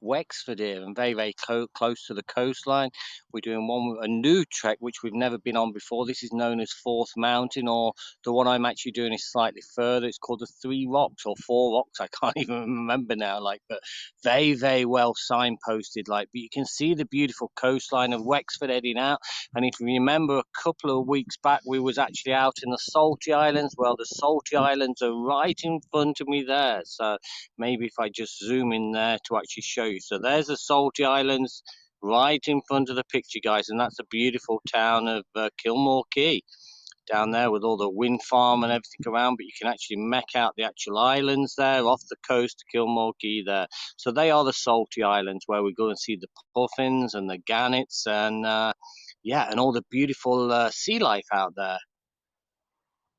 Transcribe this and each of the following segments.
Wexford here and very, very close to the coastline. We're doing one with a new trek which we've never been on before. This is known as Fourth Mountain, or the one I'm actually doing is slightly further. It's called the Three Rocks or Four Rocks. I can't even remember now. Like, but very, very well signposted. Like, but you can see the beautiful coastline of Wexford heading out. And if you remember, a couple of weeks back, we was actually out in the Salty Islands. Well, the Salty Islands are right in front of me there. So maybe if I just zoom in there to actually show you. So there's the Salty Islands right in front of the picture, guys, and that's a beautiful town of Kilmore Key down there with all the wind farm and everything around, but you can actually make out the actual islands there off the coast of Kilmore Key there. So they are the Salty Islands where we go and see the puffins and the gannets and yeah, and all the beautiful sea life out there.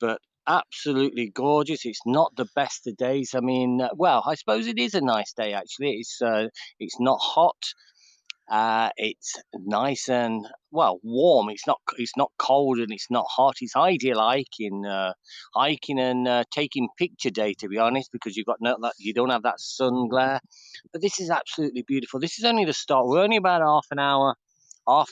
But absolutely gorgeous. It's not the best of days. I mean, well, I suppose it is a nice day actually. It's not hot. It's nice and well warm. It's not cold and it's not hot. It's ideal hiking and taking picture day, to be honest, because you've got no that you don't have that sun glare. But this is absolutely beautiful. This is only the start. We're only about half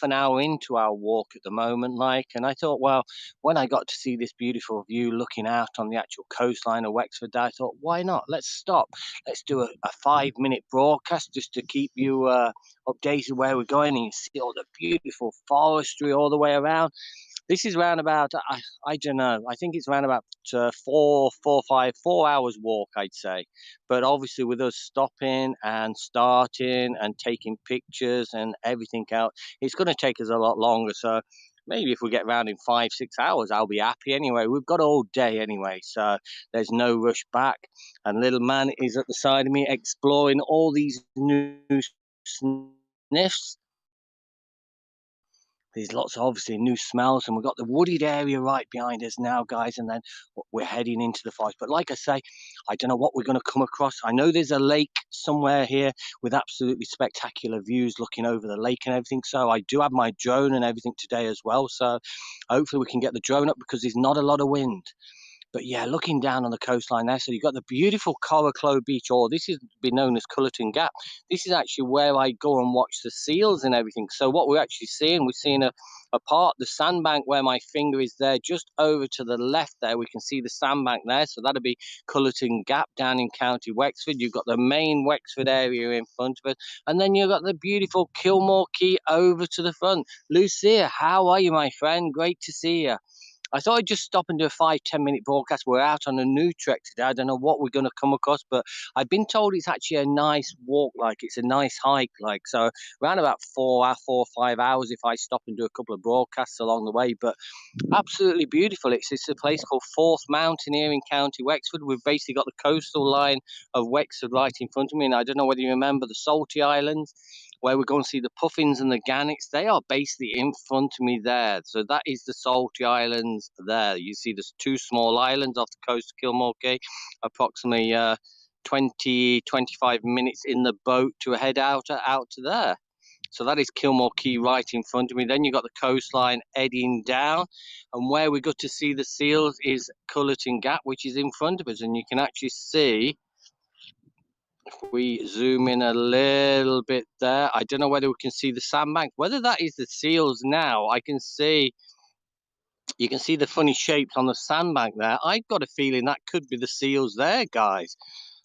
an hour into our walk at the moment, like, and I thought, well, when I got to see this beautiful view looking out on the actual coastline of Wexford, I thought, why not? Let's stop. Let's do a 5 minute broadcast just to keep you updated where we're going, and you see all the beautiful forestry all the way around. This is round about, I don't know, I think it's round about 4 hours walk, I'd say. But obviously, with us stopping and starting and taking pictures and everything else, it's going to take us a lot longer. So maybe if we get round in 5, 6 hours, I'll be happy anyway. We've got all day anyway, so there's no rush back. And little man is at the side of me exploring all these new sniffs. There's lots of obviously new smells, and we've got the wooded area right behind us now, guys, and then we're heading into the forest. But like I say, I don't know what we're going to come across. I know there's a lake somewhere here with absolutely spectacular views looking over the lake and everything. So I do have my drone and everything today as well. So hopefully we can get the drone up because there's not a lot of wind. But yeah, looking down on the coastline there, so you've got the beautiful Coraclow Beach, or this is been known as Cullerton Gap. This is actually where I go and watch the seals and everything. So what we're actually seeing, we're seeing a part, the sandbank where my finger is there, just over to the left there, we can see the sandbank there. So that'll be Cullerton Gap down in County Wexford. You've got the main Wexford area in front of us, and then you've got the beautiful Kilmore Key over to the front. Lucia, how are you, my friend? Great to see you. I thought I'd just stop and do a 5, 10 minute broadcast. We're out on a new trek today. I don't know what we're going to come across, but I've been told it's actually a nice walk, like it's a nice hike, like so around about 4 or 5 hours if I stop and do a couple of broadcasts along the way. But absolutely beautiful. It's a place called Fourth Mountain here in County Wexford. We've basically got the coastal line of Wexford right in front of me, and I don't know whether you remember the Salty Islands where we're going to see the puffins and the gannets. They are basically in front of me there. So that is the Salty Islands there. You see there's two small islands off the coast of Kilmore Key, approximately 20, 25 minutes in the boat to head out to there. So that is Kilmore Key right in front of me. Then you've got the coastline heading down. And where we got to see the seals is Cullerton Gap, which is in front of us. And you can actually see, if we zoom in a little bit there, I don't know whether we can see the sandbank. Whether that is the seals now, I can see, you can see the funny shapes on the sandbank there. I've got a feeling that could be the seals there, guys.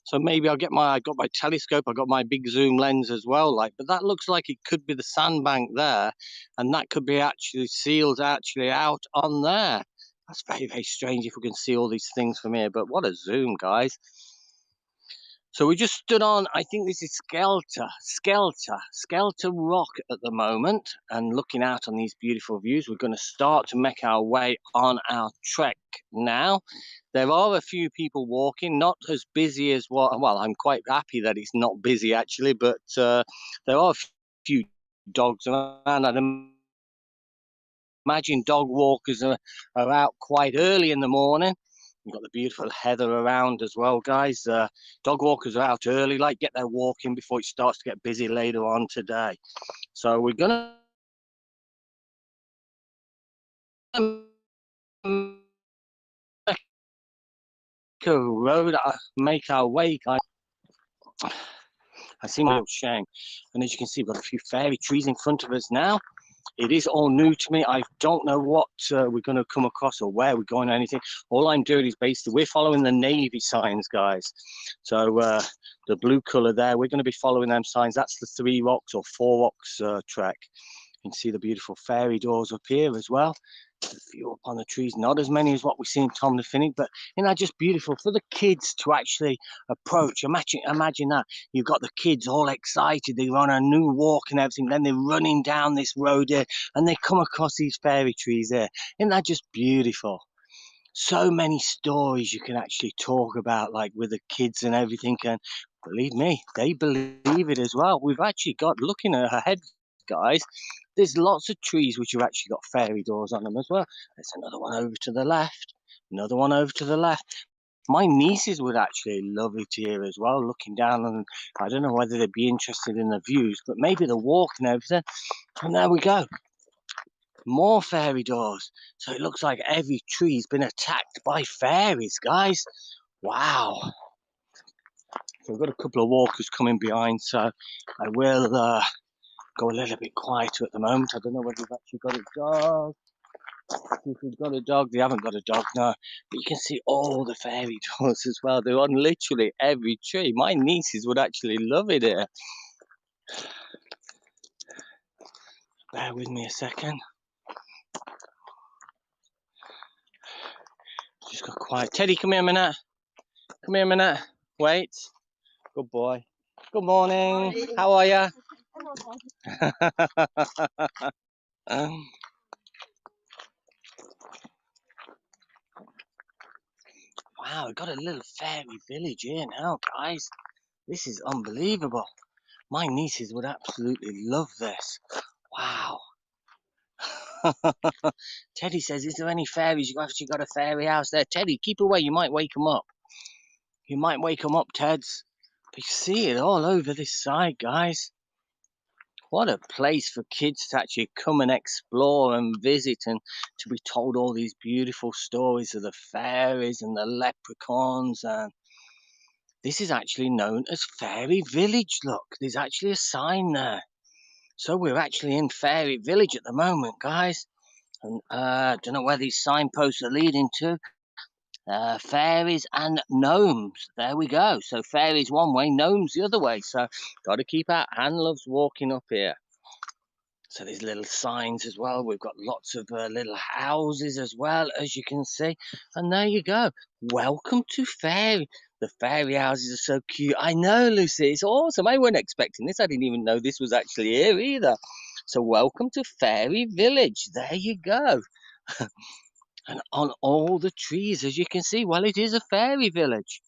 So maybe I got my telescope, I got my big zoom lens as well, like, but that looks like it could be the sandbank there, and that could be actually seals actually out on there. That's very, very strange if we can see all these things from here, but what a zoom, guys. So we just stood on, I think this is Skelter Rock at the moment, and looking out on these beautiful views. We're going to start to make our way on our trek now. There are a few people walking, not as busy as well, I'm quite happy that it's not busy actually, but there are a few dogs around. I'd imagine dog walkers are out quite early in the morning. We've got the beautiful heather around as well, guys. Dog walkers are out early, like get their walking before it starts to get busy later on today. So we're gonna make a road, make our way, guys. I see my little shame. And as you can see, we've got a few fairy trees in front of us now. It is all new to me. I don't know what we're going to come across or where we're going or anything. All I'm doing is basically, we're following the navy signs, guys. So the blue colour there, we're going to be following them signs. That's the 3 Rocks or 4 Rocks trek. You can see the beautiful fairy doors up here as well. A few up on the trees, not as many as what we see in Tom the Finnick, but just beautiful for the kids to actually approach. Imagine that. You've got the kids all excited, they're on a new walk and everything, then they're running down this road here and they come across these fairy trees here. Isn't that just beautiful? So many stories you can actually talk about, like with the kids and everything, and believe me, they believe it as well. We've actually got, looking ahead, guys, there's lots of trees which have actually got fairy doors on them as well. There's another one over to the left, another one over to the left. My nieces would actually love it here as well, looking down, and I don't know whether they'd be interested in the views, but maybe the walk and everything. And there we go, more fairy doors. So it looks like every tree's been attacked by fairies, guys. Wow. So we've got a couple of walkers coming behind, so I will go a little bit quieter at the moment. I don't know whether we've actually got a dog. If we've got a dog, they haven't got a dog, no. But you can see all the fairy doors as well. They're on literally every tree. My nieces would actually love it here. Bear with me a second. Just got quiet. Teddy, come here a minute. Come here a minute. Wait. Good boy. Good morning. Morning. How are you? Wow, we've got a little fairy village here now, guys. This is unbelievable. My nieces would absolutely love this. Wow. Teddy says, is there any fairies? You've actually got a fairy house there. Teddy, keep away. You might wake them up. You might wake them up, Teds. But you see it all over this side, guys. What a place for kids to actually come and explore and visit, and to be told all these beautiful stories of the fairies and the leprechauns. And this is actually known as Fairy Village. Look, there's actually a sign there. So we're actually in Fairy Village at the moment, guys. And I don't know where these signposts are leading to. Fairies and gnomes. There we go. So fairies one way, gnomes the other way. So got to keep our hand loves walking up here. So there's little signs as well. We've got lots of little houses as well, as you can see. And there you go. Welcome to Fairy. The fairy houses are so cute. I know, Lucy. It's awesome. I wasn't expecting this. I didn't even know this was actually here either. So welcome to Fairy Village. There you go. And on all the trees, as you can see, well, it is a fairy village.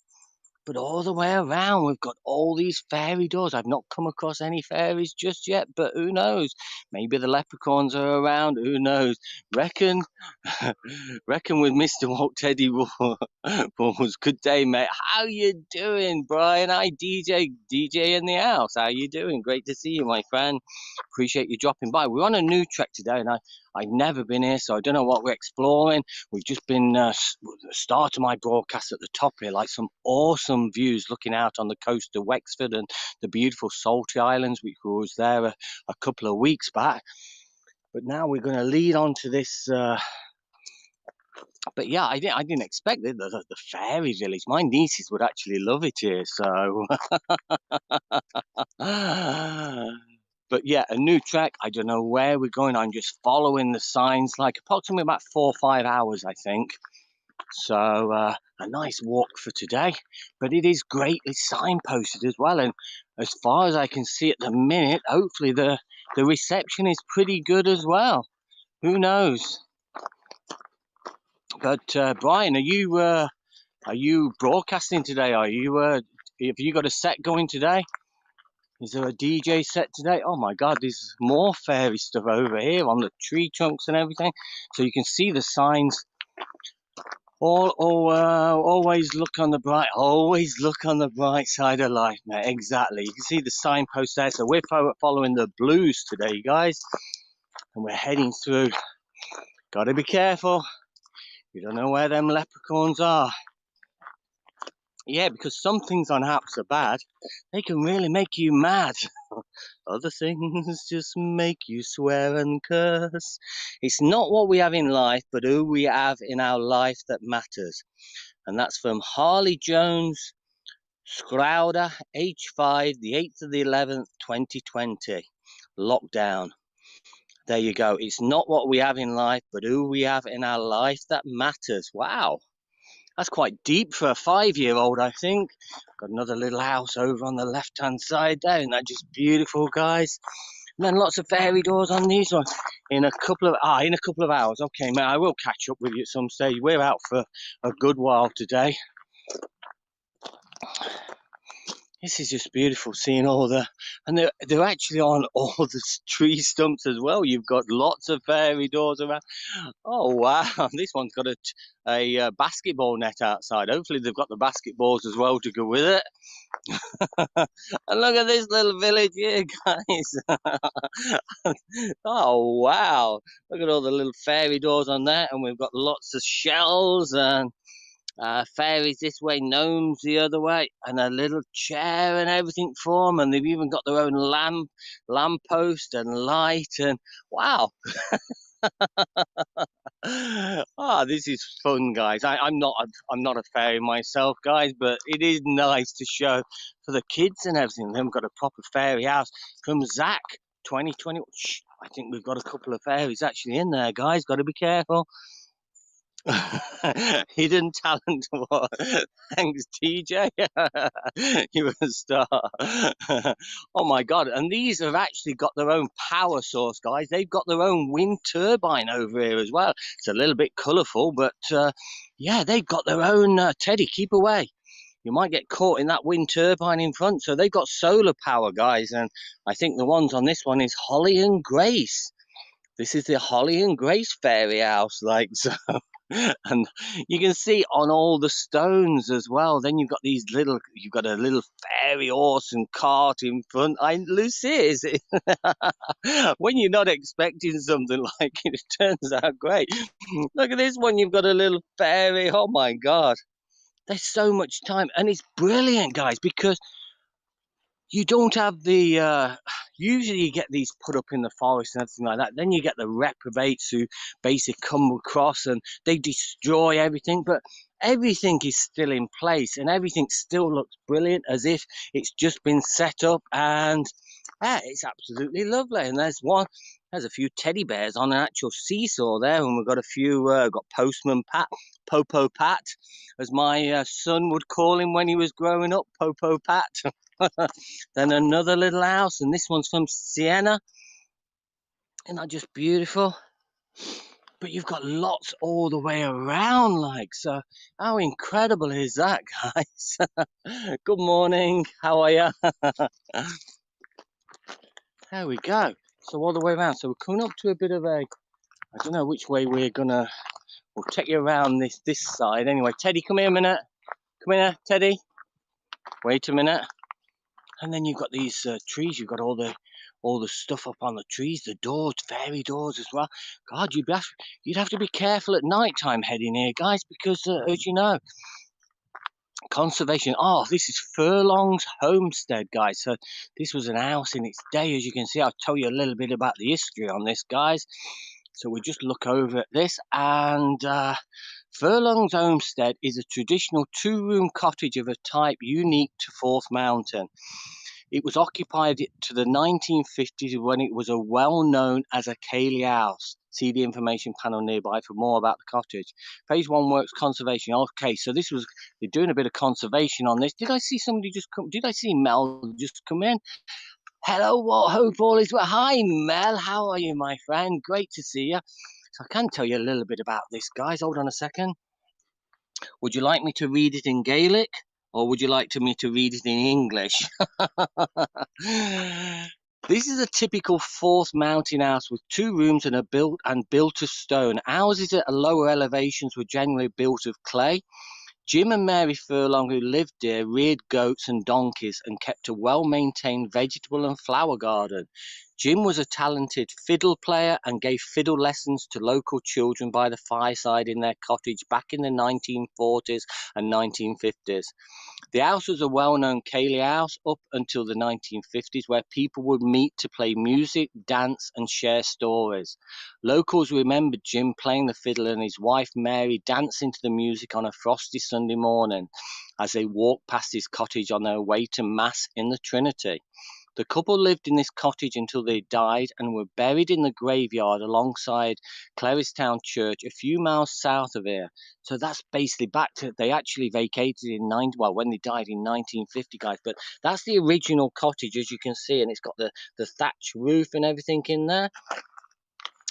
But all the way around, we've got all these fairy doors. I've not come across any fairies just yet, but who knows? Maybe the leprechauns are around. Who knows? Reckon with Mr. Walt Teddy Balls. Good day, mate. How you doing, Brian? Hi, DJ in the house. How you doing? Great to see you, my friend. Appreciate you dropping by. We're on a new trek today, and I've never been here, so I don't know what we're exploring. We've just been the start of my broadcast at the top here, like some awesome views looking out on the coast of Wexford and the beautiful Salty Islands, which was there a couple of weeks back. But now we're going to lead on to this. But yeah, I didn't expect the fairy village. My nieces would actually love it here. So, but yeah, a new trek. I don't know where we're going. I'm just following the signs, like approximately about 4 or 5 hours, I think. So a nice walk for today, but it is greatly signposted as well. And as far as I can see at the minute, hopefully the reception is pretty good as well. Who knows? But Brian, are you broadcasting today? Have you got a set going today? Is there a DJ set today? Oh my God, there's more fairy stuff over here on the tree trunks and everything. So you can see the signs. Always look on the bright side of life, mate. Exactly. You can see the signpost there. So we're following the blues today, guys, and we're heading through. Got to be careful. You don't know where them leprechauns are. Yeah, because some things on apps are bad. They can really make you mad. Other things just make you swear and curse. It's not what we have in life, but who we have in our life that matters. And that's from Harley Jones Scrowder, H5, the 8th of the 11th, 2020. Lockdown. There you go. It's not what we have in life, but who we have in our life that matters. Wow. That's quite deep for a 5-year-old, I think. Got another little house over on the left-hand side there. Isn't that just beautiful, guys? And then lots of fairy doors on these ones. In a couple of hours. Okay, mate, I will catch up with you at some stage. We're out for a good while today. This is just beautiful, seeing all and they're actually on all the tree stumps as well. You've got lots of fairy doors around. Oh wow, this one's got a basketball net outside. Hopefully they've got the basketballs as well to go with it. And look at this little village here, guys. Oh wow, look at all the little fairy doors on there, and we've got lots of shells and fairies this way, gnomes the other way, and a little chair and everything for them. And they've even got their own lamppost and light. And wow, this is fun, guys. I'm not a fairy myself, guys, but it is nice to show for the kids and everything. They've got a proper fairy house from Zach 2020. Shh, I think we've got a couple of fairies actually in there, guys. Got to be careful. Hidden talent award. Thanks, TJ. You're a star. Oh my god! And these have actually got their own power source, guys. They've got their own wind turbine over here as well. It's a little bit colourful, but yeah, they've got their own. Teddy, keep away. You might get caught in that wind turbine in front. So they've got solar power, guys. And I think the ones on this one is Holly and Grace. This is the Holly and Grace fairy house, like so. And you can see on all the stones as well. Then you've got a little fairy horse and cart in front. Lucy, is it? When you're not expecting something like it turns out great. Look at this one. You've got a little fairy. Oh my God. There's so much time. And it's brilliant, guys, because you don't have the usually you get these put up in the forest and everything like that. Then you get the reprobates who basically come across and they destroy everything, but everything is still in place and everything still looks brilliant as if it's just been set up. And yeah, it's absolutely lovely. And there's a few teddy bears on an actual seesaw there, and we've got a few got Postman Pat, Popo Pat, as my son would call him when he was growing up, Popo Pat. Then another little house, and this one's from Sienna. Isn't that just beautiful? But you've got lots all the way around, like, so how incredible is that, guys? Good morning, how are you? There we go. So all the way around. So we're coming up to a bit of I don't know which way we'll take you around this side. Anyway, Teddy, come here a minute. Come here, Teddy. Wait a minute. And then you've got these trees. You've got all the stuff up on the trees, the doors, fairy doors as well. God, you'd have to be careful at night time heading here, guys, because as you know, conservation. Oh, this is Furlong's Homestead, guys. So this was an house in its day, as you can see. I'll tell you a little bit about the history on this, guys. So we just look over at this, and Furlong's Homestead is a traditional two-room cottage of a type unique to Forth Mountain. It was occupied to the 1950s when it was a well-known as a Cayley house. See the information panel nearby for more about the cottage. Phase 1 works conservation. Okay, so they're doing a bit of conservation on this. Did I see somebody just come? Did I see Mel just come in? Hello, what hope all is well. Hi, Mel. How are you, my friend? Great to see you. So I can tell you a little bit about this, guys. Hold on a second. Would you like me to read it in Gaelic? Or would you like me to read it in English? This is a typical Forth Mountain house with 2 rooms and built of stone. Houses at lower elevations were generally built of clay. Jim and Mary Furlong, who lived here, reared goats and donkeys and kept a well-maintained vegetable and flower garden. Jim was a talented fiddle player and gave fiddle lessons to local children by the fireside in their cottage back in the 1940s and 1950s. The house was a well-known ceilidh house up until the 1950s, where people would meet to play music, dance, and share stories. Locals remembered Jim playing the fiddle and his wife Mary dancing to the music on a frosty Sunday morning as they walked past his cottage on their way to Mass in the Trinity. The couple lived in this cottage until they died and were buried in the graveyard alongside Clarystown Church, a few miles south of here. So that's basically back to, they actually vacated in when they died in 1950, guys. But that's the original cottage, as you can see, and it's got the thatch roof and everything in there.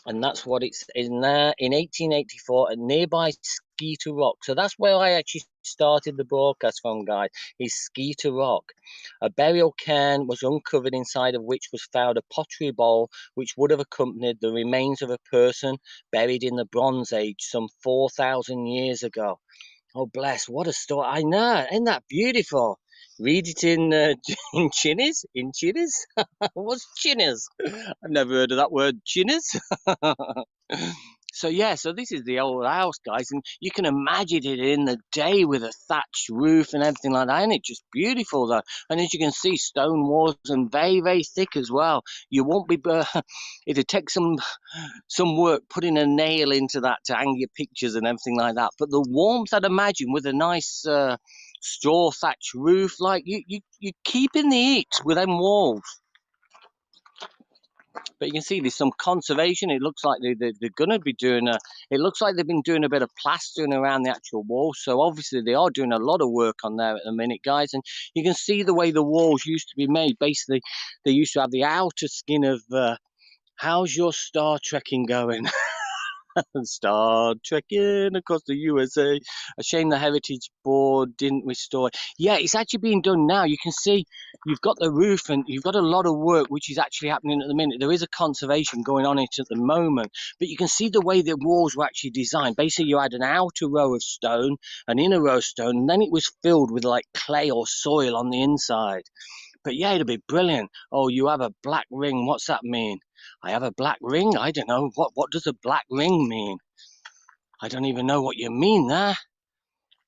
And that's what it's in there. In 1884, a nearby Skeeter Rock. So that's where I actually started the broadcast from, guys, is Skeeter Rock. A burial cairn was uncovered, inside of which was found a pottery bowl which would have accompanied the remains of a person buried in the Bronze Age some 4,000 years ago. Oh, bless, what a story. I know, isn't that beautiful? Read it in in Chinese? In Chinese? What's Chinese? I've never heard of that word, Chinese. So yeah, so this is the old house, guys, and you can imagine it in the day with a thatched roof and everything like that, and it's just beautiful though. And as you can see, stone walls and very, very thick as well. You won't be it'd take some work putting a nail into that to hang your pictures and everything like that. But the warmth, I'd imagine, with a nice straw thatch roof, like you keeping the heat with them walls. But you can see there's some conservation. It looks like they're going to be doing it looks like they've been doing a bit of plastering around the actual wall. So obviously they are doing a lot of work on there at the minute, guys. And you can see the way the walls used to be made. Basically, they used to have the outer skin of, how's your Star Trekking going? Star trekking across the USA. A shame the Heritage Board didn't restore it. Yeah, it's actually being done now. You can see you've got the roof and you've got a lot of work which is actually happening at the minute. There is a conservation going on it at the moment, but you can see the way the walls were actually designed. Basically, you had an outer row of stone, an inner row of stone, and then it was filled with like clay or soil on the inside. But yeah, it'll be brilliant. Oh, you have a black ring. What's that mean? I have a black ring? I don't know. What does a black ring mean? I don't even know what you mean there.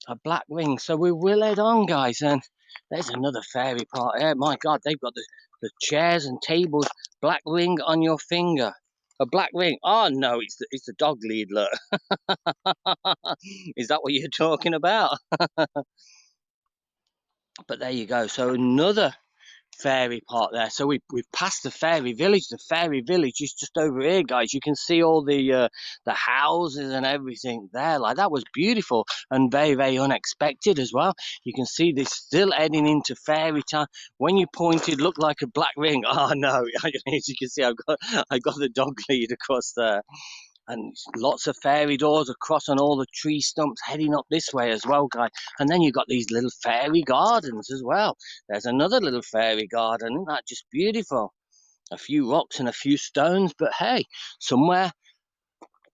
A black ring. So we will head on, guys. And there's another fairy part here. My God, they've got the chairs and tables. Black ring on your finger. A black ring. Oh, no, it's the dog lead, look. Is that what you're talking about? But there you go. So another fairy part there. So we've passed the fairy village. The fairy village is just over here, guys. You can see all the houses and everything there. Like, that was beautiful and very, very unexpected as well. You can see this still heading into fairy time. When you pointed, looked like a black ring. Oh no, as you can see, I've got the dog lead across there. And lots of fairy doors across on all the tree stumps heading up this way as well, guys. And then you've got these little fairy gardens as well. There's another little fairy garden. Isn't that just beautiful? A few rocks and a few stones, but hey, somewhere,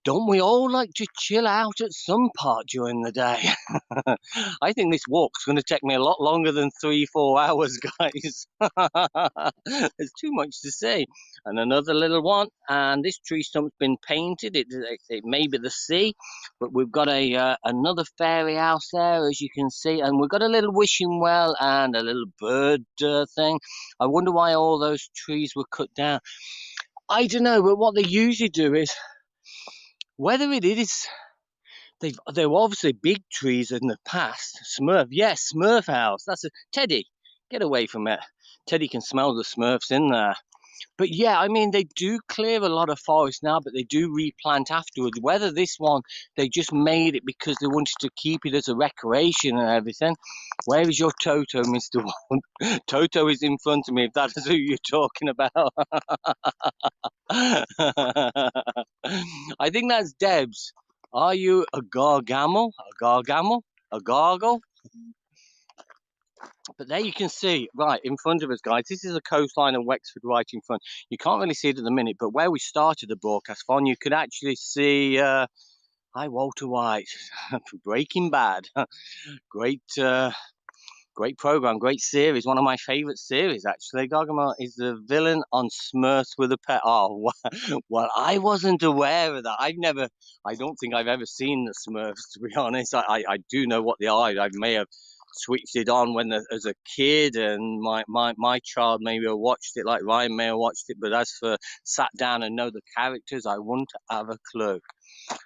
don't we all like to chill out at some part during the day? I think this walk's going to take me a lot longer than 3-4 hours, guys. There's too much to see. And another little one. And this tree stump's been painted. It may be the sea, but we've got another fairy house there, as you can see. And we've got a little wishing well and a little bird thing. I wonder why all those trees were cut down. I don't know, but what they usually do is, whether it is, they were obviously big trees in the past. Smurf, yes, Smurf house. That's a Teddy. Get away from it. Teddy can smell the Smurfs in there. But yeah, I mean, they do clear a lot of forest now, but they do replant afterwards. Whether this one, they just made it because they wanted to keep it as a recreation and everything. Where is your Toto, Mr. Wand? Toto is in front of me, if that is who you're talking about. I think that's Debs. Are you a gargamel? A gargamel? A gargle? But there you can see, right in front of us, guys, this is a coastline of Wexford right in front. You can't really see it at the minute, but where we started the broadcast from, you could actually see, hi, Walter White, Breaking Bad. Great Great program, great series. One of my favorite series, actually. Gargamel is the villain on Smurfs with a Pet. Oh, well, I wasn't aware of that. I don't think I've ever seen the Smurfs, to be honest. I do know what they are. I may have switched it on as a kid, and my child maybe have watched it, like Ryan may have watched it. But as for sat down and know the characters, I wouldn't have a clue.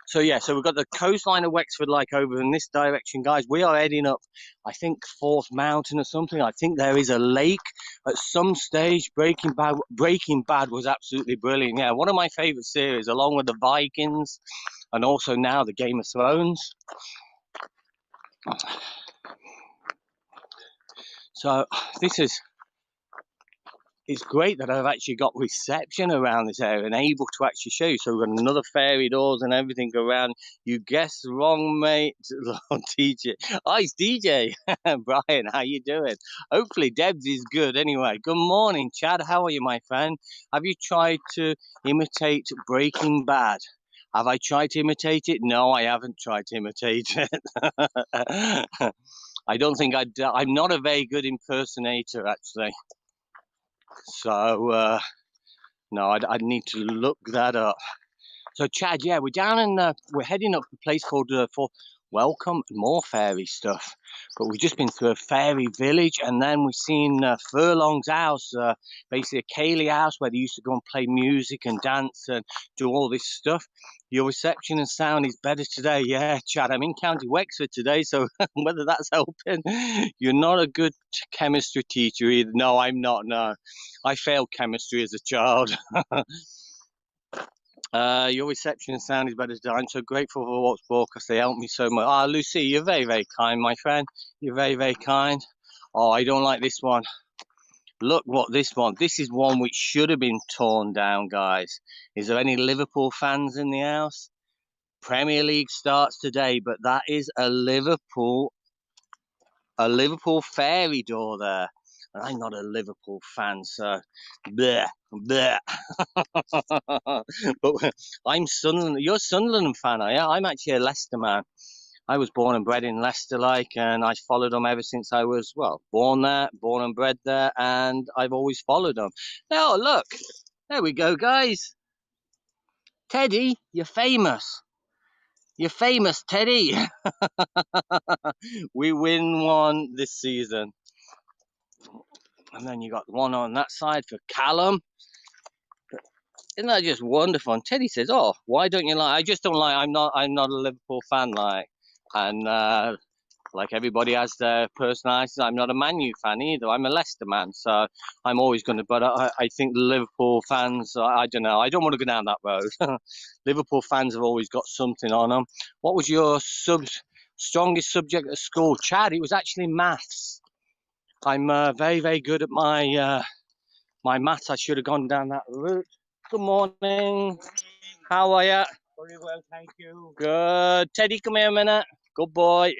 So yeah, so we've got the coastline of Wexford, like over in this direction, guys. We are heading up, I think, Fourth Mountain or something. I think there is a lake at some stage. Breaking Bad. Breaking Bad was absolutely brilliant. Yeah, one of my favorite series, along with the Vikings, and also now the Game of Thrones. So this is. It's great that I've actually got reception around this area and able to actually show you. So we've got another fairy doors and everything around. You guessed wrong, mate. DJ. Oh, it's DJ. Brian, how you doing? Hopefully Debs is good. Anyway, good morning, Chad. How are you, my friend? Have you tried to imitate Breaking Bad? Have I tried to imitate it? No, I haven't tried to imitate it. I don't think I'm not a very good impersonator, actually. So, no, I'd need to look that up. So, Chad, yeah, we're down in, we're heading up a place called for Welcome, more fairy stuff. But we've just been through a fairy village, and then we've seen Furlong's house, basically a Kaylee house where they used to go and play music and dance and do all this stuff. Your reception and sound is better today. Yeah, Chad, I'm in County Wexford today, so whether that's helping. You're not a good chemistry teacher either. No, I'm not, no. I failed chemistry as a child. Your reception and sound is better today. I'm so grateful for what's broadcast. They helped me so much. Ah, Lucy, you're very, very kind, my friend. You're very, very kind. Oh, I don't like this one. Look what this one. This is one which should have been torn down, guys. Is there any Liverpool fans in the house? Premier League starts today, but that is a Liverpool fairy door there. And I'm not a Liverpool fan, so bleh, bleh. But I'm Sunderland. You're a Sunderland fan, are you? I'm actually a Leicester man. I was born and bred in Leicester, like, and I followed them ever since I was, well, born there, born and bred there, and I've always followed them. Now, look, there we go, guys. Teddy, you're famous. You're famous, Teddy. We win one this season. And then you got one on that side for Callum. Isn't that just wonderful? And Teddy says, "Oh, why don't you like?" I just don't like. I'm not a Liverpool fan, like, and like everybody has their personalities. I'm not a Man U fan either. I'm a Leicester man, so I'm always going to. But I think the Liverpool fans. I don't know. I don't want to go down that road. Liverpool fans have always got something on them. What was your strongest subject at school, Chad? It was actually maths. I'm very, very good at my my maths. I should have gone down that route. Good morning. How are you? Very well, thank you. Good. Teddy, come here a minute. Good boy.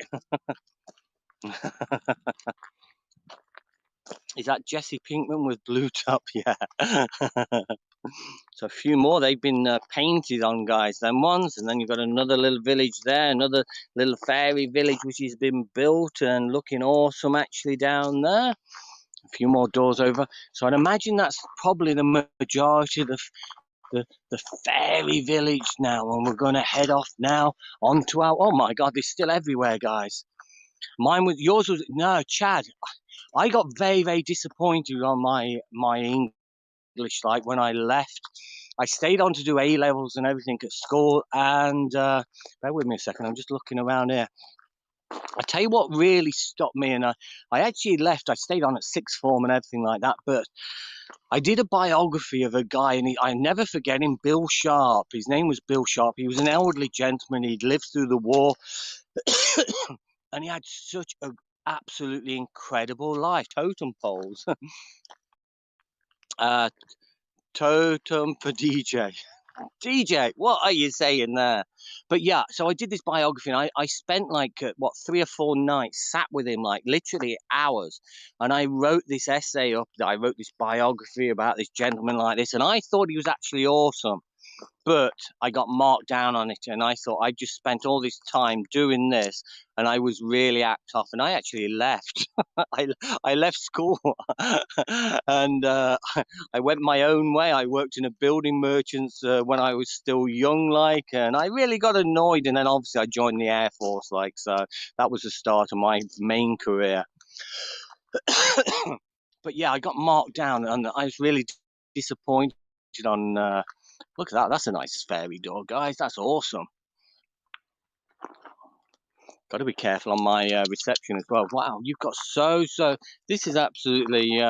Is that Jesse Pinkman with blue top? Yeah. So a few more. They've been painted on, guys. Them ones, and then you've got another little village there, another little fairy village which has been built and looking awesome actually down there. A few more doors over. So I'd imagine that's probably the majority of the fairy village now, and we're going to head off now onto our. Oh my God, they're still everywhere, guys. Yours was no, Chad. I got very, very disappointed on my English. Like when I left, I stayed on to do A levels and everything at school. And bear with me a second. I'm just looking around here. I tell you what really stopped me, and I actually left. I stayed on at sixth form and everything like that, but I did a biography of a guy, and I never forget him, Bill Sharp. His name was Bill Sharp. He was an elderly gentleman. He'd lived through the war, and he had such an absolutely incredible life. Totem poles. Totem for DJ. DJ, what are you saying there? But yeah, so I did this biography, and I spent like, 3 or 4 nights sat with him, like literally hours. And I wrote this essay up, I wrote this biography about this gentleman like this, and I thought he was actually awesome. but I got marked down on it, and I thought I just spent all this time doing this, and I was really act off, and I actually left. I left school, and I went my own way. I worked in a building merchants when I was still young, like, and I really got annoyed. And then obviously I joined the Air Force, like, so that was the start of my main career. But yeah, I got marked down, and I was really disappointed on. Look at that! That's a nice fairy door, guys. That's awesome. Got to be careful on my reception as well. Wow, you've got so. This is absolutely.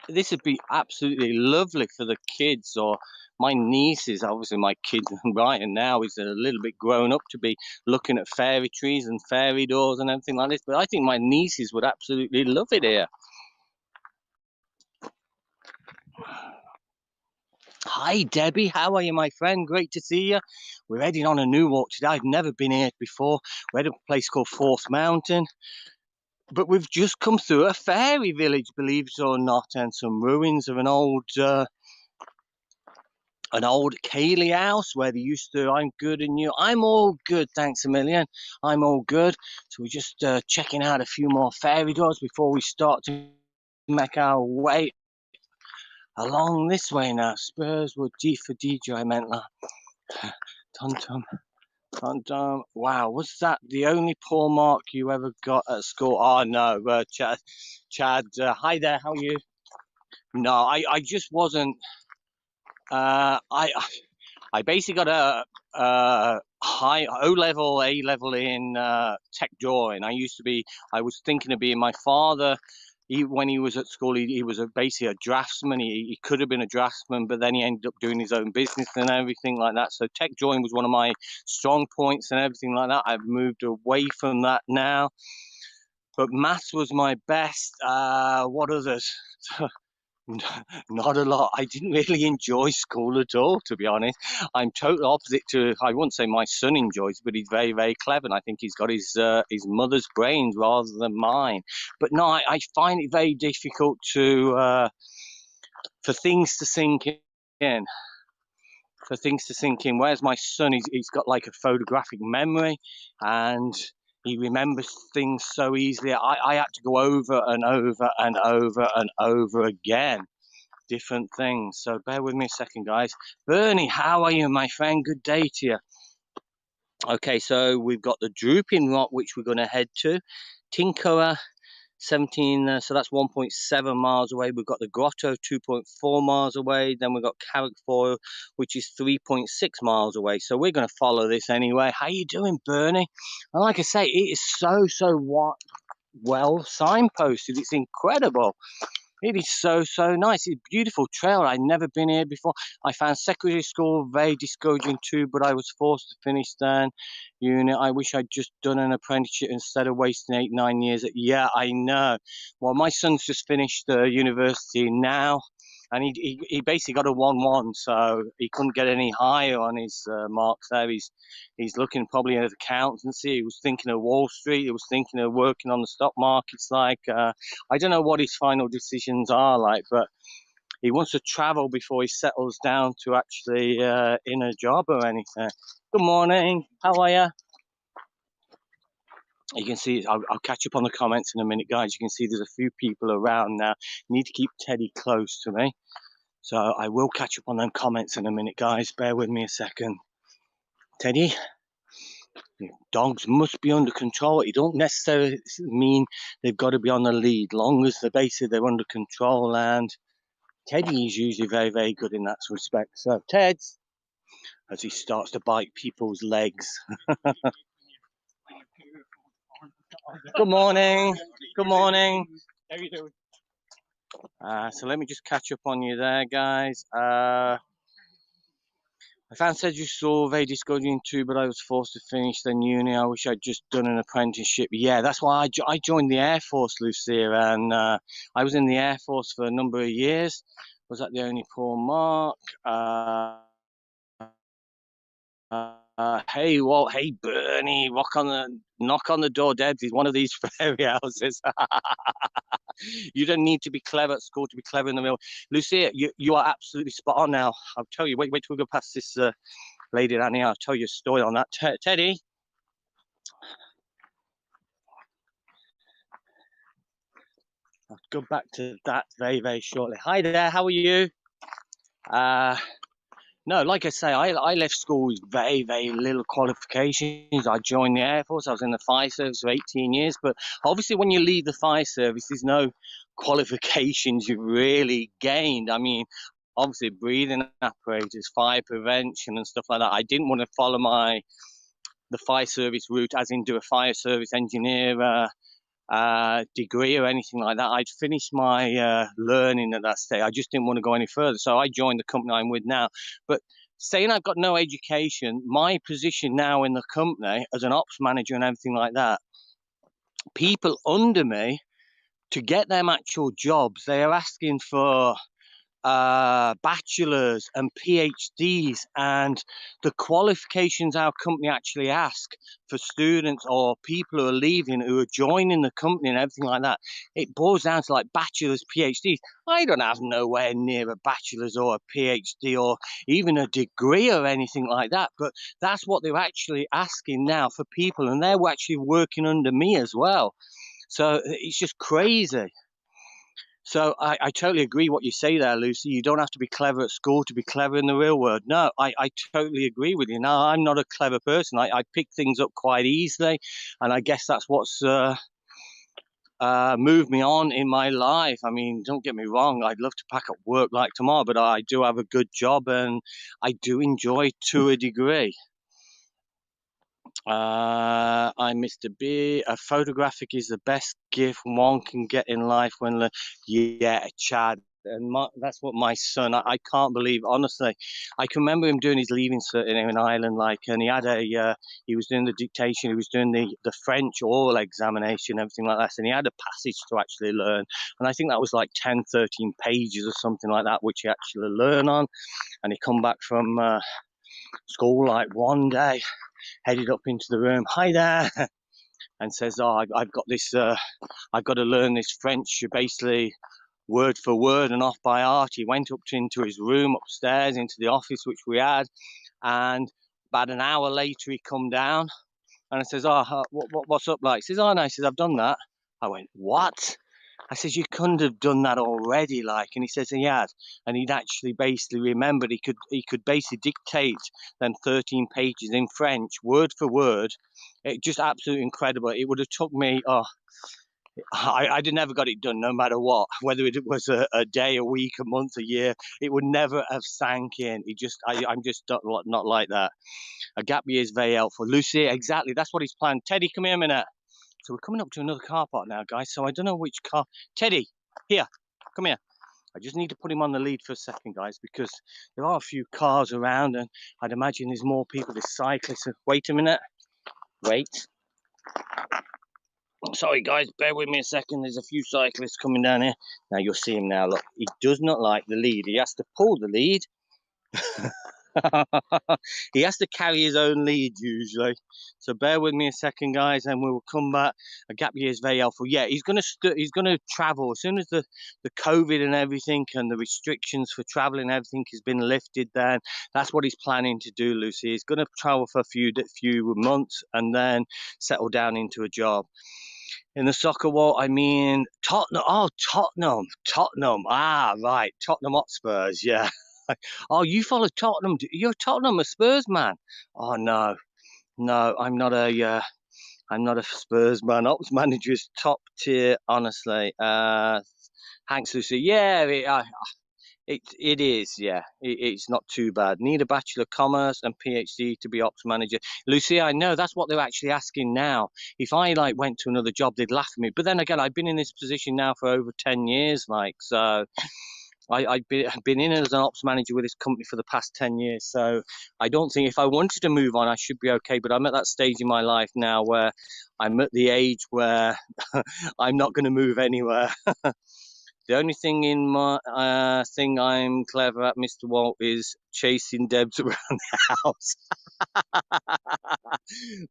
This would be absolutely lovely for the kids or my nieces. Obviously, my kid right now is a little bit grown up to be looking at fairy trees and fairy doors and everything like this. But I think my nieces would absolutely love it here. Hi, Debbie. How are you, my friend? Great to see you. We're heading on a new walk today. I've never been here before. We're at a place called Fourth Mountain. But we've just come through a fairy village, believe it or not, and some ruins of an old Cayley house where they used to. I'm good, and you? I'm all good, thanks a million. I'm all good. So we're just checking out a few more fairy doors before we start to make our way along this way now. Spurs were D for DJ, I meant that. Tum tum. Wow, was that the only poor mark you ever got at school? Oh no, Chad. Hi there. How are you? No, I just wasn't. I basically got a high O level, A level in tech drawing. I was thinking of being my father. When he was at school, he was basically a draftsman. He could have been a draftsman, but then he ended up doing his own business and everything like that. So tech drawing was one of my strong points and everything like that. I've moved away from that now. But maths was my best. What others? Not a lot. I didn't really enjoy school at all, to be honest. I'm total opposite to. I wouldn't say my son enjoys, but he's very, very clever, and I think he's got his mother's brains rather than mine. But no, I find it very difficult to for things to sink in. For things to sink in. Whereas my son, he's got like a photographic memory, and he remembers things so easily. I had to go over and over and over and over again different things. So bear with me a second, guys. Bernie, how are you, my friend? Good day to you. Okay, so we've got the Drooping Rock, which we're going to head to. Tinkoa, 17, so that's 1.7 miles away. We've got the Grotto, 2.4 miles away. Then we've got Carrickfoyle, which is 3.6 miles away. So we're going to follow this anyway. How you doing, Bernie? And like I say, it is so well signposted. It's incredible. It is so nice. It's a beautiful trail. I'd never been here before. I found secondary school very discouraging too, but I was forced to finish then. I wish I'd just done an apprenticeship instead of wasting 8, 9 years. Yeah, I know. Well, my son's just finished university now, and he basically got a 1-1, so he couldn't get any higher on his marks there. He's looking probably at accountancy. He was thinking of Wall Street. He was thinking of working on the stock markets. Like, I don't know what his final decisions are like, but he wants to travel before he settles down to actually in a job or anything. Good morning. How are you? You can see, I'll catch up on the comments in a minute, guys. You can see there's a few people around now. Need to keep Teddy close to me. So I will catch up on them comments in a minute, guys. Bear with me a second. Teddy, dogs must be under control. It don't necessarily mean they've got to be on the lead, long as they're under control. And Teddy is usually very, very good in that respect. So Ted's, as he starts to bite people's legs. Good morning. Good morning. How you doing? So let me just catch up on you there, guys. I found Sedgwick School very discouraging too, but I was forced to finish then uni. I wish I'd just done an apprenticeship. Yeah, that's why I joined the Air Force, Lucia, and I was in the Air Force for a number of years. Was that the only poor mark? Hey, Walt. Hey, Bernie. Knock on the door, Debs. He's one of these fairy houses. You don't need to be clever at school to be clever in the middle. Lucia, you are absolutely spot on now. I'll tell you. Wait till we go past this lady down here. I'll tell you a story on that. Teddy, I'll go back to that very shortly. Hi there. How are you? Uh, No, like I say, I left school with very little qualifications. I joined the Air Force. I was in the fire service for 18 years. But obviously, when you leave the fire service, there's no qualifications you've really gained. I mean, obviously, breathing apparatus, fire prevention, and stuff like that. I didn't want to follow the fire service route, as in do a fire service engineer degree or anything like that. I'd finished my learning at that stage. I just didn't want to go any further. So I joined the company I'm with now. But saying I've got no education, my position now in the company as an ops manager and everything like that, people under me, to get them actual jobs, they are asking for bachelors and PhDs, and the qualifications our company actually ask for students or people who are leaving, who are joining the company and everything like that, it boils down to like bachelors, PhDs. I don't have nowhere near a bachelor's or a PhD or even a degree or anything like that, but that's what they're actually asking now for people, and they're actually working under me as well. So it's just crazy. So I totally agree what you say there, Lucy. You don't have to be clever at school to be clever in the real world. No, I totally agree with you. No, I'm not a clever person. I pick things up quite easily, and I guess that's what's moved me on in my life. I mean, don't get me wrong. I'd love to pack up work like tomorrow, but I do have a good job, and I do enjoy to a degree. I'm Mr. B. A photographic is the best gift one can get in life yeah, Chad. And that's what my son, I can't believe, honestly. I can remember him doing his leaving cert in Ireland, like, and he was doing the dictation, he was doing the French oral examination, everything like that. And he had a passage to actually learn. And I think that was like 10, 13 pages or something like that, which he actually learned on. And he come back from school like one day, headed up into the room. Hi there. And says, "Oh, I've got this. I've got to learn this French, basically word for word and off by heart." He went into his room upstairs, into the office which we had, and about an hour later he come down, and I says, "Oh, what's up?" Like, he says, "Oh, no," he says, "I've done that." I went, "What?" I says, "You couldn't have done that already," like, and he says he had, and he'd actually basically remembered he could basically dictate them 13 pages in French, word for word. It just absolutely incredible. It would have took me, I'd have never got it done, no matter what, whether it was a day, a week, a month, a year. It would never have sank in. I'm just not like that. A gap year is very helpful. Lucy, exactly. That's what he's planned. Teddy, come here a minute. So we're coming up to another car park now, guys. So I don't know which car. Teddy, here, come here. I just need to put him on the lead for a second, guys, because there are a few cars around, and I'd imagine there's more people, there's cyclists. Wait a minute. Wait. Sorry, guys, bear with me a second. There's a few cyclists coming down here. Now you'll see him now. Look, he does not like the lead. He has to pull the lead. He has to carry his own lead usually. So bear with me a second, guys, and we will come back. A gap year is very helpful. Yeah, he's gonna travel as soon as the COVID and everything and the restrictions for traveling and everything has been lifted. Then that's what he's planning to do, Lucy. He's gonna travel for a few months and then settle down into a job. In the soccer world, I mean Tottenham. Oh, Tottenham. Ah, right, Tottenham Hotspurs. Yeah. Oh, you follow Tottenham? You're a Tottenham, a Spurs man? Oh no, no, I'm not a Spurs man. Ops manager is top tier, honestly. Hanks Lucy, yeah, it is, yeah. It's not too bad. Need a Bachelor of Commerce and PhD to be ops manager. Lucy, I know that's what they're actually asking now. If I like went to another job, they'd laugh at me. But then again, I've been in this position now for over 10 years, like, so I've been in as an ops manager with this company for the past 10 years. So I don't think if I wanted to move on, I should be okay. But I'm at that stage in my life now where I'm at the age where I'm not going to move anywhere. The only thing in my thing I'm clever at, Mr. Walt, is chasing Debs around the house.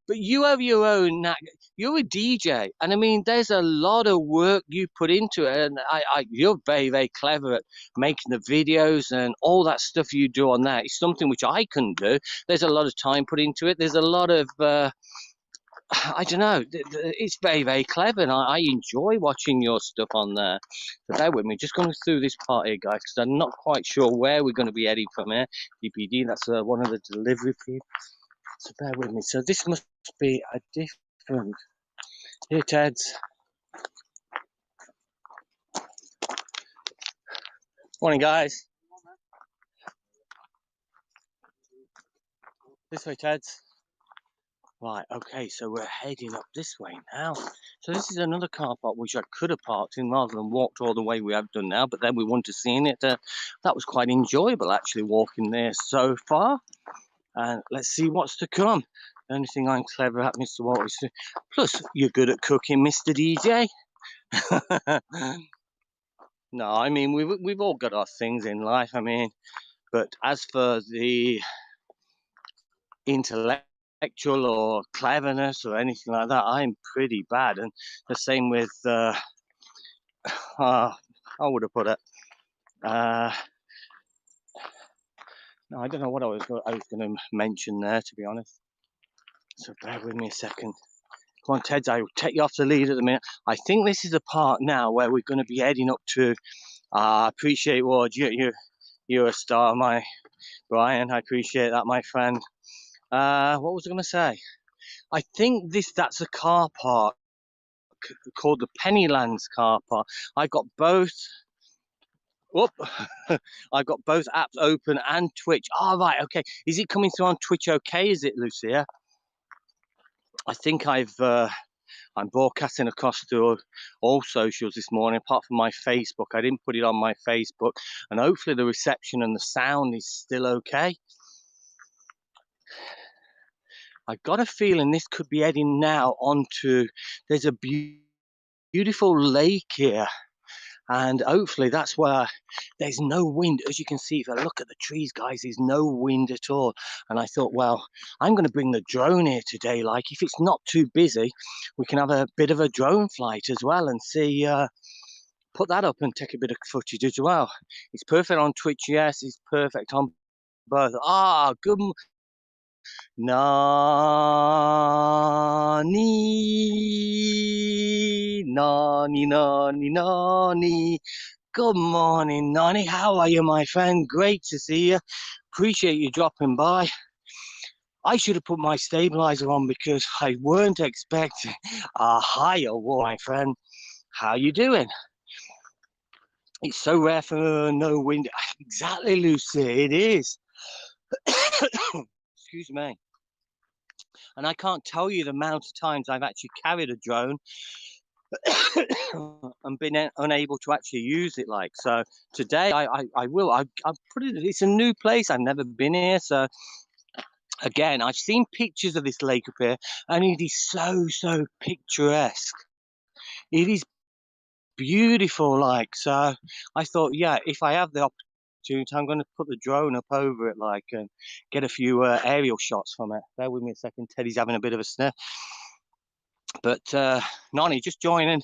But you have your own knack. You're a DJ, and I mean, there's a lot of work you put into it, and you're very, very clever at making the videos and all that stuff you do on that. It's something which I couldn't do. There's a lot of time put into it. There's a lot of I don't know. It's very, very clever, and I enjoy watching your stuff on there. So bear with me. Just going through this part here, guys, because I'm not quite sure where we're going to be heading from here. DPD, that's one of the delivery people. So bear with me. So this must be a different. Here, Ted's. Morning, guys. This way, Ted's. Right, okay, so we're heading up this way now. So this is another car park which I could have parked in rather than walked all the way we have done now, but then we wanted to see in it. That was quite enjoyable, actually, walking there so far. And let's see what's to come. The only thing I'm clever at, Mr. Walt, is plus you're good at cooking, Mr. DJ. No, I mean, we've all got our things in life, I mean, but as for the intellectual or cleverness or anything like that, I'm pretty bad. And the same with how would I put it? No, I don't know what I was going to mention there, to be honest. So bear with me a second. Come on, Ted, I'll take you off the lead at the minute. I think this is the part now where we're going to be heading up to. I appreciate Ward. You're a star, my Brian. I appreciate that, my friend. What was I going to say? I think that's a car park called the Pennylands car park. I've got both. Whoop. I've got both apps open and Twitch. Oh, right, okay. Is it coming through on Twitch okay, is it, Lucia? I think I'm broadcasting across to all socials this morning, apart from my Facebook. I didn't put it on my Facebook, and hopefully the reception and the sound is still okay. I got a feeling this could be heading now onto, there's a beautiful lake here, and hopefully that's where there's no wind. As you can see, if I look at the trees, guys, there's no wind at all. And I thought, well, I'm going to bring the drone here today. Like, if it's not too busy, we can have a bit of a drone flight as well and see, put that up and take a bit of footage as well. It's perfect on Twitch, yes, it's perfect on both. Ah, good. Nani, nani, nani, nani. Good morning, Nani. How are you, my friend? Great to see you. Appreciate you dropping by. I should have put my stabilizer on because I weren't expecting a higher wall, my friend. How you doing? It's so rare for no wind. Exactly, Lucy, it is. Excuse me. And I can't tell you the amount of times I've actually carried a drone and been unable to actually use it. Like, so today I will. I put it. It's a new place. I've never been here, so again, I've seen pictures of this lake up here, and it is so picturesque. It is beautiful. Like, so I thought, yeah, if I have the opportunity, I'm going to put the drone up over it, like, and get a few aerial shots from it. Bear with me a second. Teddy's having a bit of a sniff. But Nani, just joining.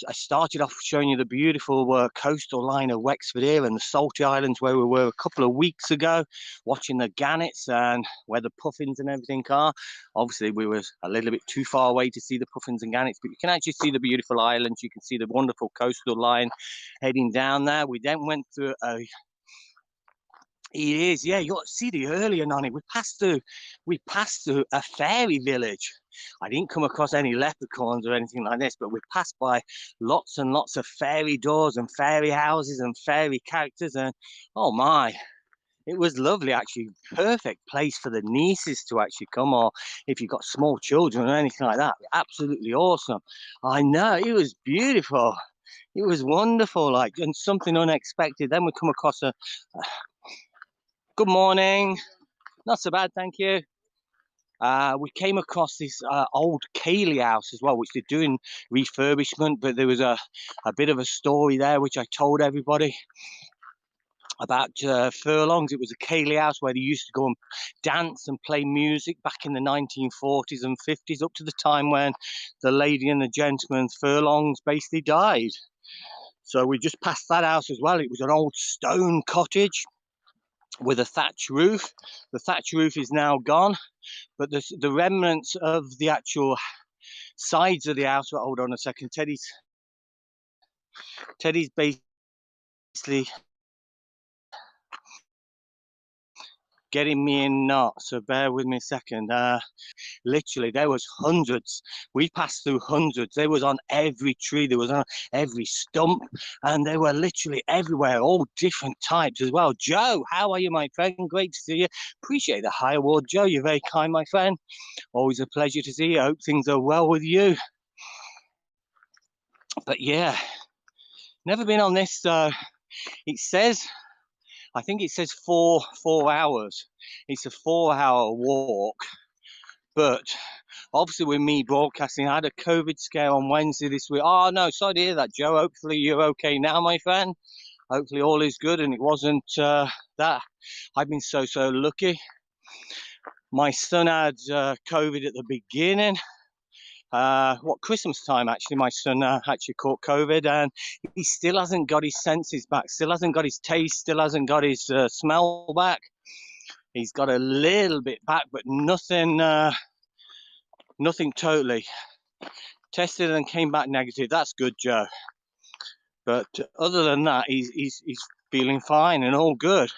I started off showing you the beautiful coastal line of Wexford here and the Salty Islands where we were a couple of weeks ago, watching the gannets and where the puffins and everything are. Obviously, we were a little bit too far away to see the puffins and gannets, but you can actually see the beautiful islands. You can see the wonderful coastal line heading down there. We then went through It is, yeah. You got to see the earlier, Nani. We passed through a fairy village. I didn't come across any leprechauns or anything like this, but we passed by lots and lots of fairy doors and fairy houses and fairy characters, and oh my, it was lovely. Actually, perfect place for the nieces to actually come, or if you've got small children or anything like that. Absolutely awesome. I know, it was beautiful. It was wonderful, like, and something unexpected. Then we come across a good morning. Not so bad, thank you. We came across this old Cayley house as well, which they're doing refurbishment, but there was a bit of a story there which I told everybody about furlongs. It was a Cayley house where they used to go and dance and play music back in the 1940s and 50s, up to the time when the lady and the gentleman's furlongs basically died. So we just passed that house as well. It was an old stone cottage with a thatch roof. The thatch roof is now gone, but the remnants of the actual sides of the house. Well, hold on a second. Teddy's basically getting me in knots, so bear with me a second. Literally, there was hundreds. We passed through hundreds. They was on every tree, there was on every stump, and they were literally everywhere, all different types as well. Joe, how are you, my friend? Great to see you. Appreciate the high award, Joe. You're very kind, my friend. Always a pleasure to see you. I hope things are well with you. But yeah, never been on this. It says, I think it says 4 hours. It's a 4-hour walk. But obviously with me broadcasting, I had a COVID scare on Wednesday this week. Oh no, sorry to hear that, Joe. Hopefully you're okay now, my friend. Hopefully all is good and it wasn't that. I've been so lucky. My son had COVID at the beginning. Christmas time actually, my son actually caught COVID, and he still hasn't got his senses back, still hasn't got his taste, still hasn't got his smell back. He's got a little bit back, but nothing totally. Tested and came back negative. That's good, Joe. But other than that, he's feeling fine and all good.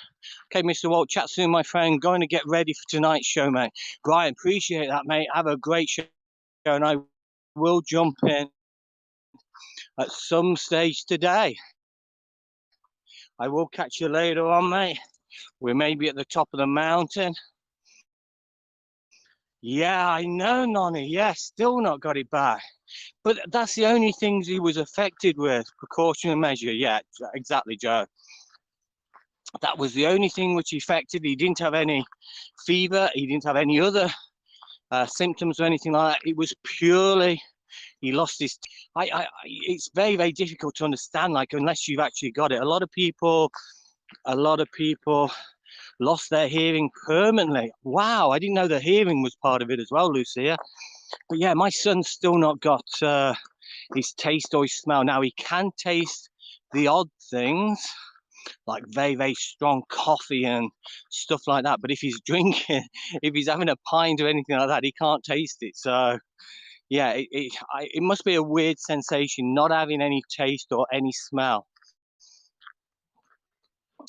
Okay, Mr. Walt, chat soon, my friend. Going to get ready for tonight's show, mate. Brian, appreciate that, mate. Have a great show, and I will jump in at some stage today. I will catch you later on, mate. We may be at the top of the mountain. Yeah, I know, Nonny. Yeah, still not got it back. But that's the only things he was affected with, precautionary measure. Yeah, exactly, Joe. That was the only thing which he affected. He didn't have any fever. He didn't have any other symptoms or anything like that. It was purely, he lost his, it's very difficult to understand, like, unless you've actually got it. A lot of people lost their hearing permanently. Wow, I didn't know the hearing was part of it as well, Lucia. But yeah, my son's still not got his taste or his smell. Now he can taste the odd things, like very strong coffee and stuff like that. But if he's drinking, if he's having a pint or anything like that, he can't taste it. So yeah, it must be a weird sensation not having any taste or any smell.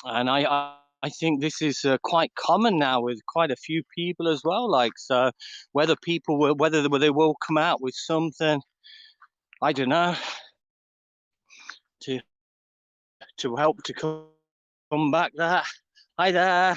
And I think this is quite common now with quite a few people as well. Like, so whether they will come out with something, I don't know, to help to come back there. Hi there.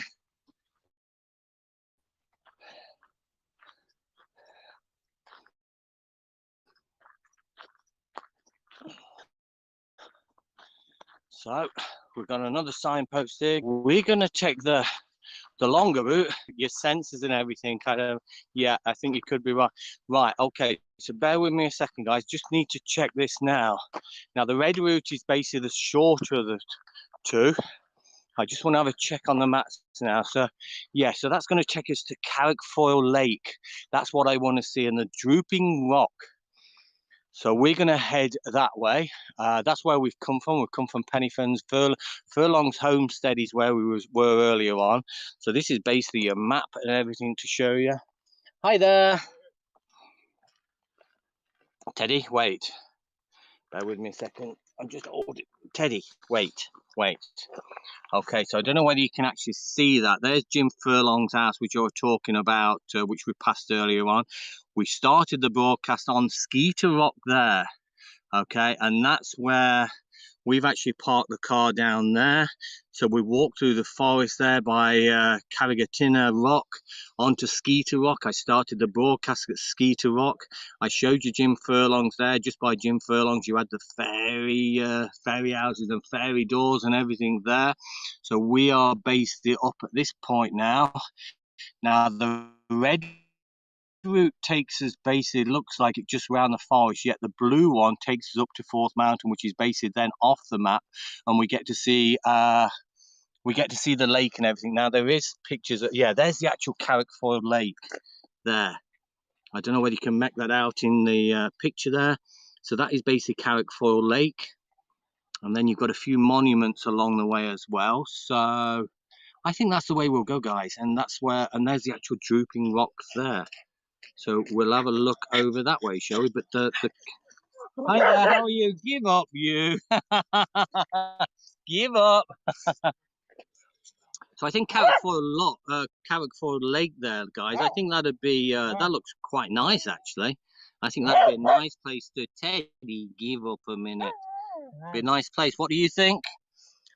So we've got another signpost here. We're going to take the longer route, your senses and everything kind of. Yeah, I think you could be right. Right, okay, so bear with me a second, guys. Just need to check this now. Now the red route is basically the shorter of the two. I just want to have a check on the maps now. So yeah, so that's going to take us to Carrickfoyle Lake. That's what I want to see, and the Drooping Rock. So we're going to head that way. That's where we've come from. We've come from Pennyfens. Furlong's Homestead is where we were earlier on. So this is basically a map and everything to show you. Hi there. Teddy, wait. Bear with me a second. I'm just ordering. Teddy, wait. Okay, so I don't know whether you can actually see that. There's Jim Furlong's house, which you were talking about, which we passed earlier on. We started the broadcast on Skeeter Rock there. Okay, and that's where we've actually parked the car down there. So we walked through the forest there by Carrigatina Rock onto Skeeter Rock. I started the broadcast at Skeeter Rock. I showed you Jim Furlong's there. Just by Jim Furlong's, you had the fairy houses and fairy doors and everything there. So we are basically up at this point now. Now the red route takes us basically, looks like it just around the forest, yet the blue one takes us up to Fourth Mountain, which is basically then off the map, and we get to see the lake and everything. Now there is pictures yeah, there's the actual Carrickfoyle Lake there. I don't know whether you can make that out in the picture there. So that is basically Carrickfoyle Lake, and then you've got a few monuments along the way as well. So I think that's the way we'll go, guys, and that's where, and there's the actual Drooping Rocks there. So we'll have a look over that way, shall we? But hi there, how are you? Give up, you. Give up. So I think Carrickfoyle Lake there, guys. I think that'd be that looks quite nice, actually. I think that'd be a nice place to Teddy. Give up a minute. Be a nice place. What do you think?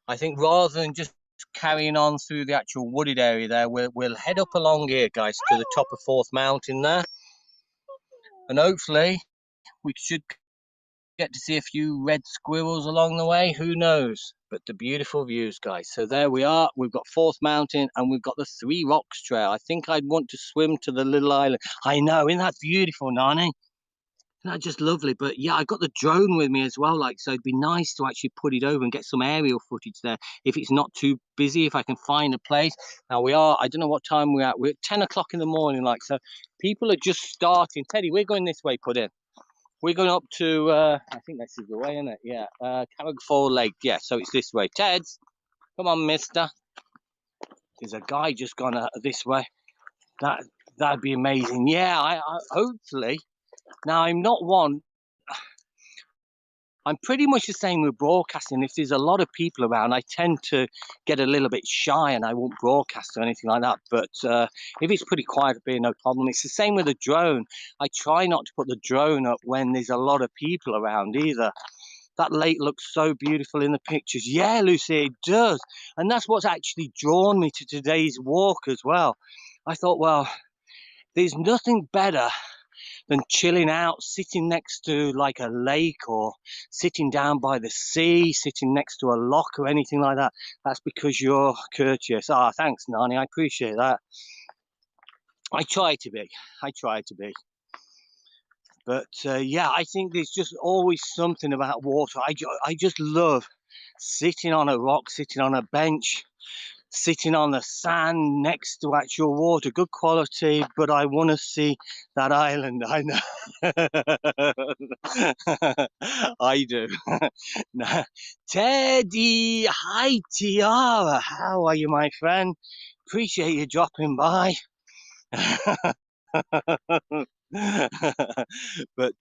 I think rather than just carrying on through the actual wooded area there, we'll head up along here, guys, to the top of Fourth Mountain there, and hopefully we should get to see a few red squirrels along the way. Who knows? But the beautiful views, guys. So there we are. We've got Fourth Mountain and we've got the Three Rocks Trail. I think I'd want to swim to the little island. I know, isn't that beautiful, Nani? Isn't that just lovely? But yeah, I've got the drone with me as well, like, so it'd be nice to actually put it over and get some aerial footage there if it's not too busy, if I can find a place. Now we are, I don't know what time we're at 10 o'clock in the morning, like, so people are just starting. Teddy, we're going this way, Puddin'. We're going up to, I think this is the way, isn't it? Yeah, Carrickfoyle Lake. Yeah, so it's this way. Teds, come on, mister. There's a guy just gone this way. That'd be amazing. Yeah, I hopefully. Now, I'm not one. I'm pretty much the same with broadcasting. If there's a lot of people around, I tend to get a little bit shy and I won't broadcast or anything like that. But if it's pretty quiet, it'll be no problem. It's the same with a drone. I try not to put the drone up when there's a lot of people around either. That lake looks so beautiful in the pictures. Yeah, Lucy, it does. And that's what's actually drawn me to today's walk as well. I thought, well, there's nothing better than chilling out, sitting next to like a lake or sitting down by the sea, sitting next to a lock or anything like that. That's because you're courteous. Ah, thanks, Nani. I appreciate that. I try to be. But yeah, I think there's just always something about water. I just love sitting on a rock, sitting on a bench, sitting on the sand next to actual water, good quality, but I want to see that island. I know. I do. Teddy, hi Tiara, how are you, my friend? Appreciate you dropping by. But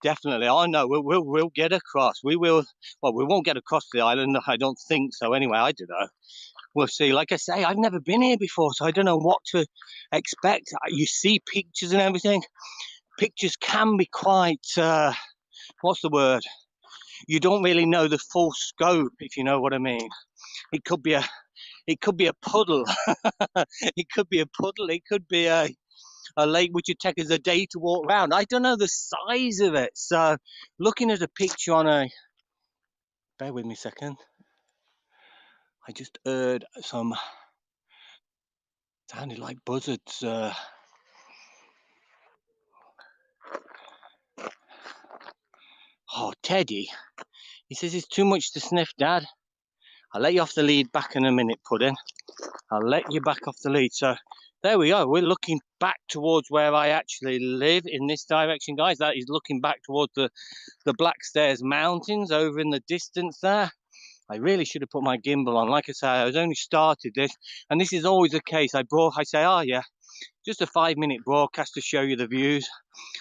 definitely, I know we'll get across. We will. Well, we won't get across the island. I don't think so. Anyway, I don't know. We'll see. Like I say, I've never been here before, so I don't know what to expect. You see pictures and everything. Pictures can be quite, what's the word? You don't really know the full scope, if you know what I mean. It could be a puddle. It could be a puddle. It could be a lake which would take us a day to walk around. I don't know the size of it. So looking at a picture on a, bear with me a second. I just heard some, sounded like buzzards. Oh, Teddy. He says it's too much to sniff, Dad. I'll let you off the lead back in a minute, Puddin'. I'll let you back off the lead. So there we are. We're looking back towards where I actually live in this direction, guys. That is looking back towards the Blackstairs Mountains over in the distance there. I really should have put my gimbal on. Like I say, I was only started this, and this is always the case. I say, oh yeah, just a 5-minute broadcast to show you the views,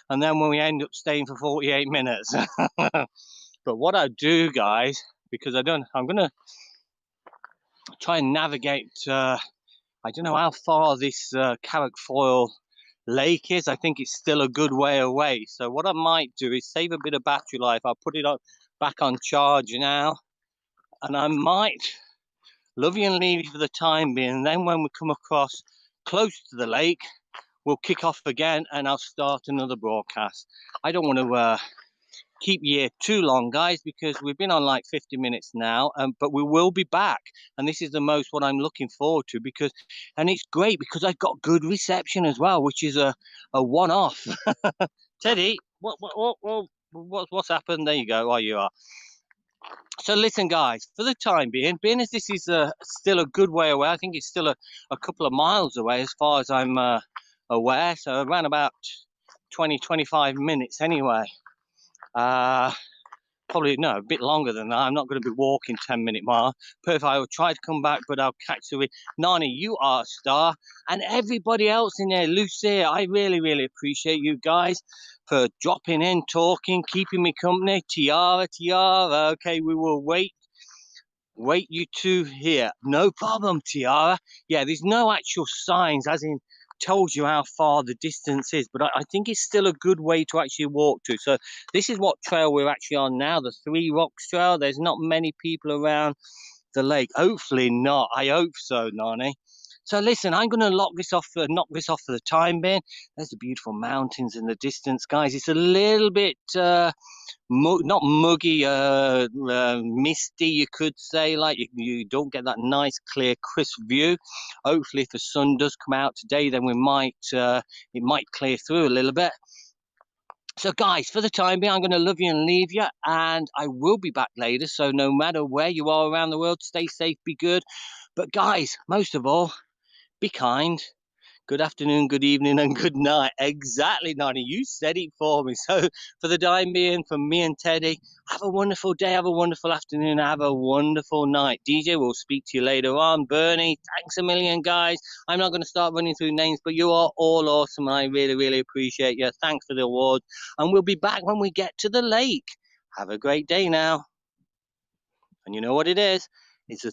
and then when we end up staying for 48 minutes. But what I do, guys, because I'm gonna try and navigate. I don't know how far this Carrickfoyle Lake is. I think it's still a good way away. So what I might do is save a bit of battery life. I'll put it back on charge now. And I might love you and leave you for the time being. And then when we come across close to the lake, we'll kick off again and I'll start another broadcast. I don't want to keep you here too long, guys, because we've been on like 50 minutes now, but we will be back. And this is the most what I'm looking forward to, because, and it's great because I've got good reception as well, which is a one-off. Teddy, what's happened? There you go. Oh, you are. So listen, guys, for the time being as this is still a good way away, I think it's still a couple of miles away as far as I'm aware, so around about 20-25 minutes anyway. Probably, no, a bit longer than that. I'm not going to be walking 10-minute mile. Perfect. I will try to come back, but I'll catch you with Nani. You are a star, and everybody else in there. Lucia, I really appreciate you guys for dropping in, talking, keeping me company. Tiara, okay, we will wait you two here. No problem, Tiara. Yeah, there's no actual signs as in tells you how far the distance is, but I think it's still a good way to actually walk to. So this is what trail we're actually on now, the Three Rocks Trail. There's not many people around the lake. Hopefully not. I hope so, Nani. So listen, I'm going to knock this off for the time being. There's the beautiful mountains in the distance, guys. It's a little bit not muggy, misty, you could say. Like you don't get that nice, clear, crisp view. Hopefully, if the sun does come out today, then we might it might clear through a little bit. So, guys, for the time being, I'm going to love you and leave you, and I will be back later. So, no matter where you are around the world, stay safe, be good. But, guys, most of all, be kind. Good afternoon, good evening, and good night. Exactly, Nani. You said it for me. So, for the time being, from me and Teddy, have a wonderful day, have a wonderful afternoon, have a wonderful night. DJ, we'll speak to you later on. Bernie, thanks a million, guys. I'm not going to start running through names, but you are all awesome. I really appreciate you. Thanks for the awards. And we'll be back when we get to the lake. Have a great day now. And you know what it is? It's a